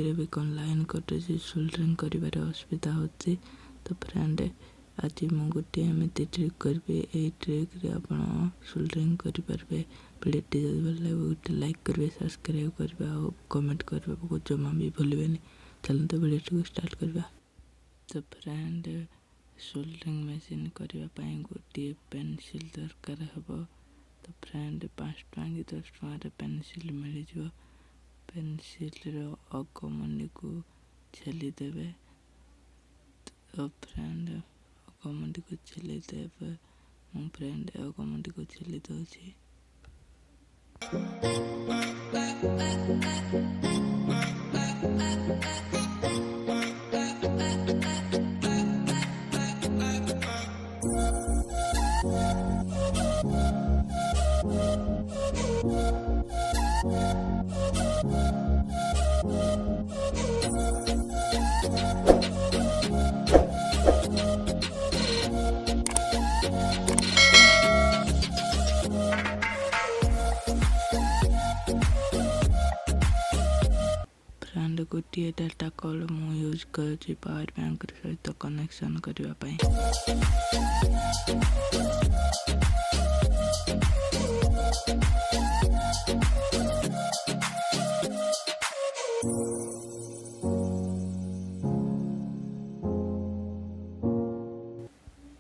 चुटी भी कौन line कटुच soldering कर असुविधा होती। तो फ्रेंड आज मुझे गोटे एमती ट्रिक करी ये ट्रिक आप सोल्डरिंग करेंगे। वीडियोटी जब भल लगे गोटे लाइक करेंगे, सब्सक्राइब करेंगे और कमेंट करने को जमा भी भूलें। चलते वीडियो को स्टार्ट करवा। तो फ्रेंड सोल्डरिंग मशीन करने गोटे पेनसिल दरकार हे। तो फ्रेंड 5 टଙ୍କା कि 10 टଙ୍କା पेनसिल मिल जाए। पेनसिल अगमनी को छेलीदेवे। तो फ्रेंड अगमनी को छेलीदेवे। मो फ्रेंड अगमनी को छेली दौची। फ्रेंड गोटे डाटा कल मु यूज कर पावर बैंक सहित कनेक्शन करने।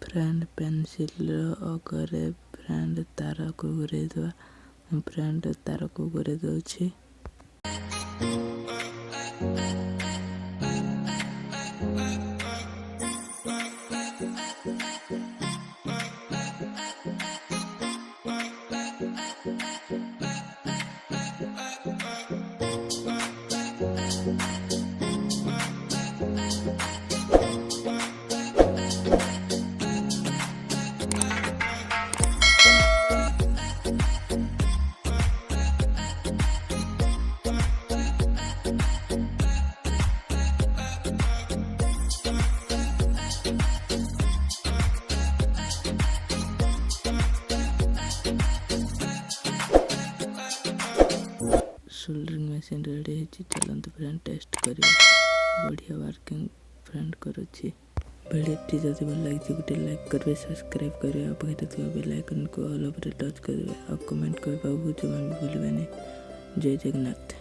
फ्रेंड पेनसिल अगर फ्रेंड तार को घुरे दवा। फ्रेंड तार को घुरे दौची। सोल्डरिंग मशीन रेडी है। चलते फ्रेंड टेस्ट करिए। बढ़िया वर्किंग फ्रेंड करुच्ची। वीडियोटी जब भल लगी गोटे लाइक करेंगे, सब्सक्राइब करेंगे और पाखे बेल आइकन को ऑल ओवर टच करेंगे और कमेंट करने को जमा भी भूलें। जय जगन्नाथ।